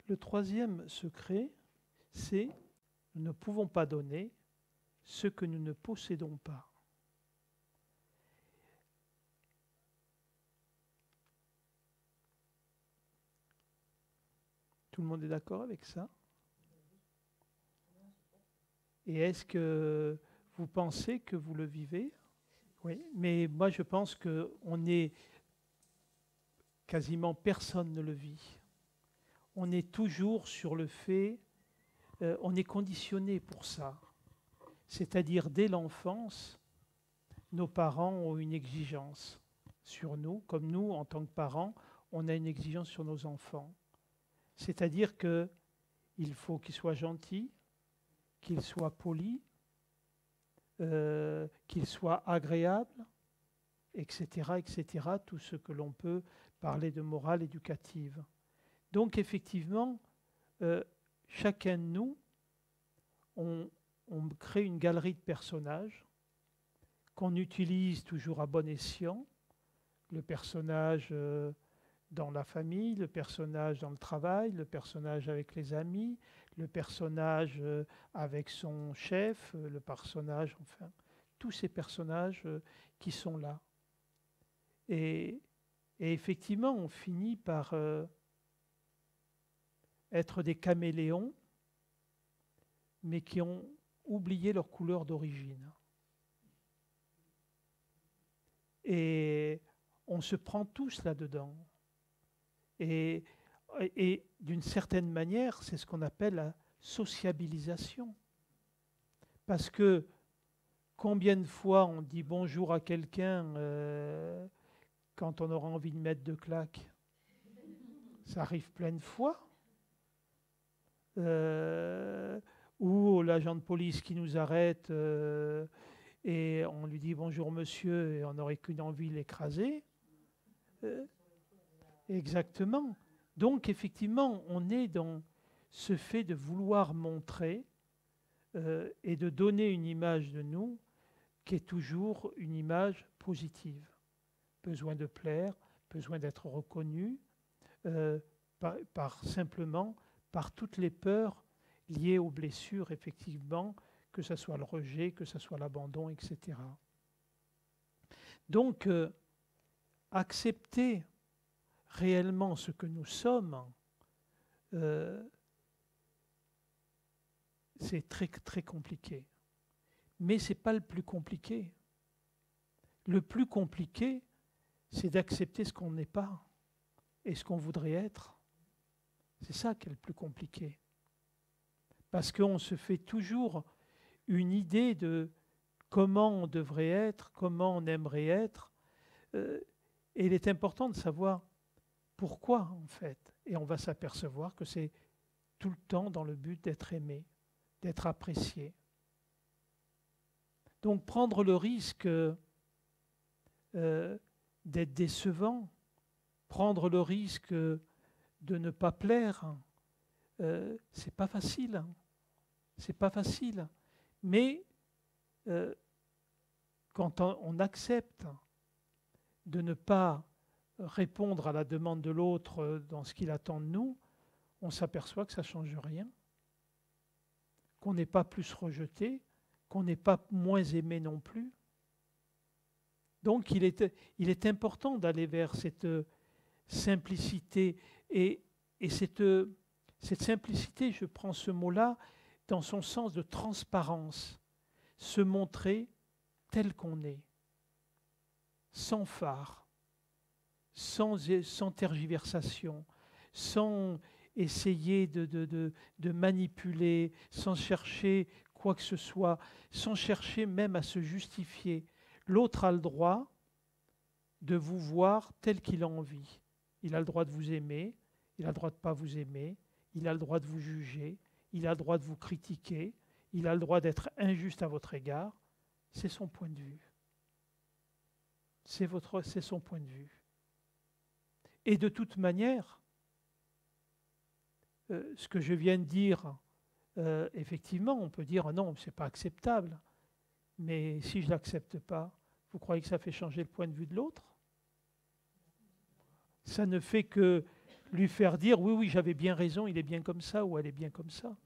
Le troisième secret, c'est nous ne pouvons pas donner ce que nous ne possédons pas. Tout le monde est d'accord avec ça? Et est-ce que vous pensez que vous le vivez? Oui, mais moi je pense qu'on est quasiment personne ne le vit. On est toujours sur le fait, on est conditionné pour ça. C'est-à-dire dès l'enfance, nos parents ont une exigence sur nous, comme nous, en tant que parents, on a une exigence sur nos enfants. C'est-à-dire qu'il faut qu'ils soient gentils, qu'ils soient polis, qu'ils soient agréables, etc., etc., tout ce que l'on peut parler de morale éducative. Donc effectivement, chacun de nous, on crée une galerie de personnages qu'on utilise toujours à bon escient. Le personnage dans la famille, le personnage dans le travail, le personnage avec les amis, le personnage avec son chef, le personnage, enfin, tous ces personnages qui sont là. Et effectivement, on finit par être des caméléons, mais qui ont oublié leur couleur d'origine. Et on se prend tous là-dedans. Et d'une certaine manière, c'est ce qu'on appelle la sociabilisation. Parce que combien de fois on dit bonjour à quelqu'un quand on aura envie de mettre deux claques? Ça arrive plein de fois. Ou l'agent de police qui nous arrête et on lui dit bonjour monsieur et on n'aurait qu'une envie de l'écraser. Exactement. Donc effectivement, on est dans ce fait de vouloir montrer et de donner une image de nous qui est toujours une image positive. Besoin de plaire, besoin d'être reconnu, simplement par toutes les peurs liées aux blessures, effectivement, que ce soit le rejet, que ce soit l'abandon, etc. Donc, accepter réellement ce que nous sommes, c'est très, très compliqué. Mais ce n'est pas le plus compliqué. Le plus compliqué, c'est d'accepter ce qu'on n'est pas et ce qu'on voudrait être. C'est ça qui est le plus compliqué. Parce qu'on se fait toujours une idée de comment on devrait être, comment on aimerait être. Et il est important de savoir pourquoi, en fait. Et on va s'apercevoir que c'est tout le temps dans le but d'être aimé, d'être apprécié. Donc prendre le risque d'être décevant, prendre le risque de ne pas plaire, c'est pas facile. C'est pas facile. Mais quand on accepte de ne pas répondre à la demande de l'autre dans ce qu'il attend de nous, on s'aperçoit que ça ne change rien. Qu'on n'est pas plus rejeté, qu'on n'est pas moins aimé non plus. Donc il est important d'aller vers cette simplicité. Et cette simplicité, je prends ce mot-là dans son sens de transparence. Se montrer tel qu'on est, sans phare, sans tergiversation, sans essayer de manipuler, sans chercher quoi que ce soit, sans chercher même à se justifier. L'autre a le droit de vous voir tel qu'il a envie. Il a le droit de vous aimer, il a le droit de ne pas vous aimer, il a le droit de vous juger, il a le droit de vous critiquer, il a le droit d'être injuste à votre égard. C'est son point de vue. C'est son point de vue. Et de toute manière, ce que je viens de dire, effectivement, on peut dire non, ce n'est pas acceptable. Mais si je ne l'accepte pas, vous croyez que ça fait changer le point de vue de l'autre? Ça ne fait que lui faire dire oui, oui, j'avais bien raison, il est bien comme ça ou elle est bien comme ça.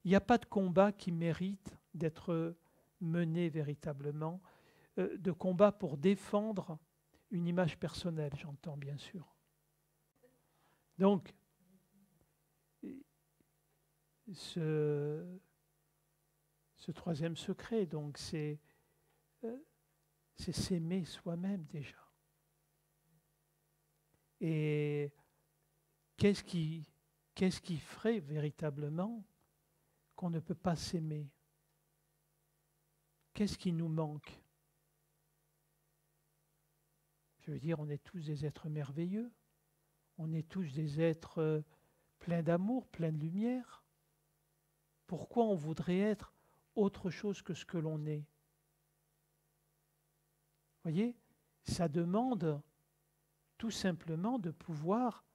Il n'y a pas de combat qui mérite d'être mené véritablement, de combat pour défendre une image personnelle, j'entends bien sûr. Donc, ce troisième secret, donc, c'est s'aimer soi-même déjà. Et qu'est-ce qui ferait véritablement qu'on ne peut pas s'aimer? Qu'est-ce qui nous manque? Je veux dire, on est tous des êtres merveilleux, on est tous des êtres pleins d'amour, pleins de lumière. Pourquoi on voudrait être autre chose que ce que l'on est? Vous voyez, ça demande tout simplement de pouvoir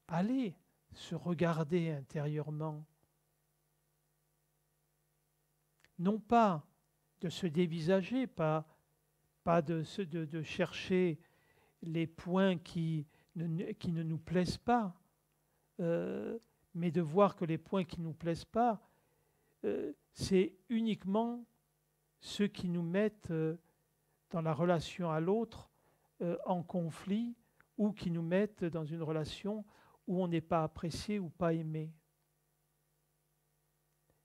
aller se regarder intérieurement. Non pas de se dévisager, pas de chercher les points qui ne nous plaisent pas, mais de voir que les points qui ne nous plaisent pas, c'est uniquement ceux qui nous mettent dans la relation à l'autre en conflit ou qui nous mettent dans une relation où on n'est pas apprécié ou pas aimé.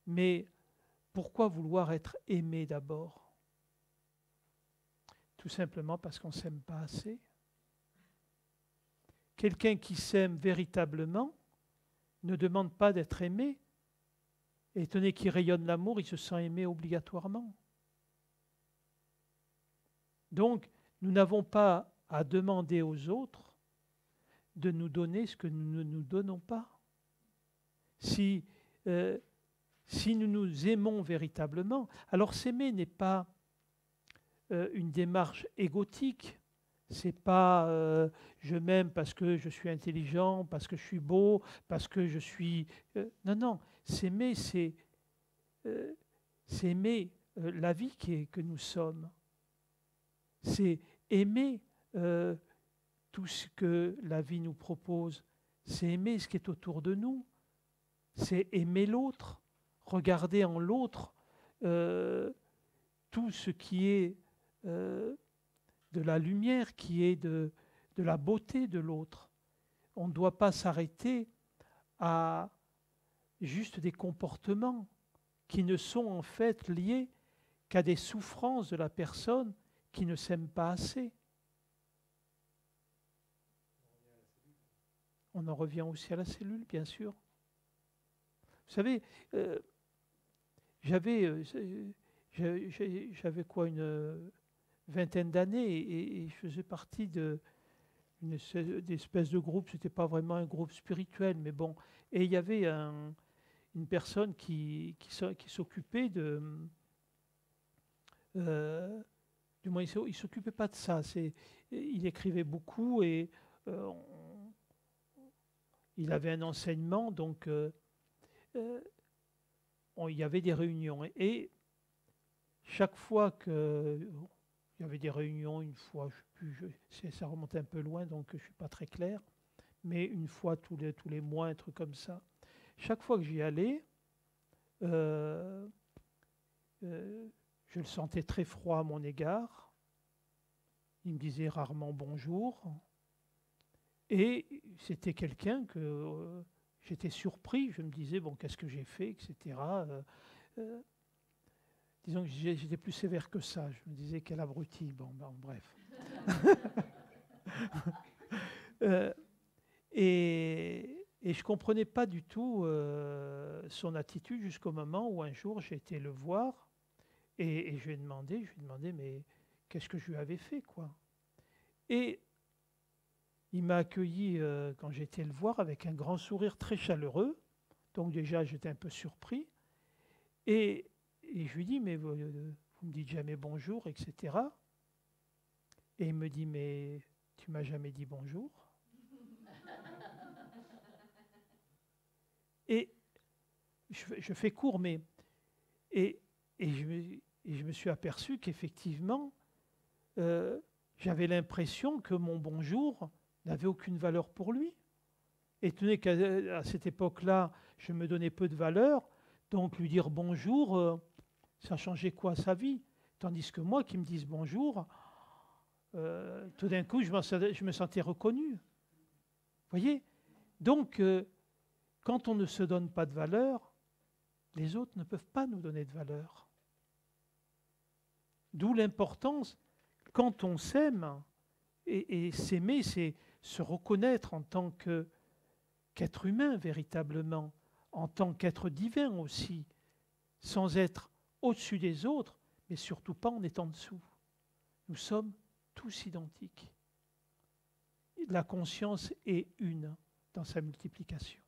Mais pourquoi vouloir être aimé d'abord? Tout simplement parce qu'on ne s'aime pas assez. Quelqu'un qui s'aime véritablement ne demande pas d'être aimé. Étant donné qu'il rayonne l'amour, il se sent aimé obligatoirement. Donc, nous n'avons pas à demander aux autres de nous donner ce que nous ne nous donnons pas. Si nous nous aimons véritablement, alors s'aimer n'est pas une démarche égotique. C'est pas je m'aime parce que je suis intelligent, parce que je suis beau, parce que je suis... non, non. S'aimer, c'est aimer la vie que nous sommes. C'est aimer tout ce que la vie nous propose. C'est aimer ce qui est autour de nous. C'est aimer l'autre. Regarder en l'autre tout ce qui est de la lumière, qui est de la beauté de l'autre. On ne doit pas s'arrêter à juste des comportements qui ne sont en fait liés qu'à des souffrances de la personne qui ne s'aime pas assez. On en revient aussi à la cellule, bien sûr. Vous savez, j'avais quoi, une vingtaine d'années et je faisais partie d'une espèce de groupe, c'était pas vraiment un groupe spirituel, mais bon. Et il y avait une personne qui s'occupait de... du moins, il ne s'occupait pas de ça. Il écrivait beaucoup et il avait un enseignement, donc il y avait des réunions. Et chaque fois qu'il y avait des réunions, une fois, ça remonte un peu loin, donc je ne suis pas très clair, mais une fois tous les mois, un truc comme ça. Chaque fois que j'y allais, je le sentais très froid à mon égard. Il me disait rarement bonjour. Et c'était quelqu'un que j'étais surpris. Je me disais, bon, qu'est-ce que j'ai fait, etc. Disons que j'étais plus sévère que ça. Je me disais, quel abruti. Bon, bref. Et je ne comprenais pas du tout son attitude jusqu'au moment où un jour j'ai été le voir et je lui ai demandé, mais qu'est-ce que je lui avais fait, quoi. Et il m'a accueilli quand j'ai été le voir avec un grand sourire très chaleureux. Donc déjà j'étais un peu surpris. Et je lui dis, mais vous me dites jamais bonjour, etc. Et il me dit, mais tu m'as jamais dit bonjour. Et je fais court, mais... Et je me suis aperçu qu'effectivement, j'avais l'impression que mon bonjour n'avait aucune valeur pour lui. Étonné qu'à cette époque-là, je me donnais peu de valeur, donc lui dire bonjour, ça changeait quoi à sa vie? Tandis que moi, qui me dise bonjour, tout d'un coup, je me sentais reconnu. Vous voyez? Donc, quand on ne se donne pas de valeur, les autres ne peuvent pas nous donner de valeur. D'où l'importance, quand on s'aime, et s'aimer, c'est se reconnaître en tant qu'être humain véritablement, en tant qu'être divin aussi, sans être au-dessus des autres, mais surtout pas en étant dessous. Nous sommes tous identiques. La conscience est une dans sa multiplication.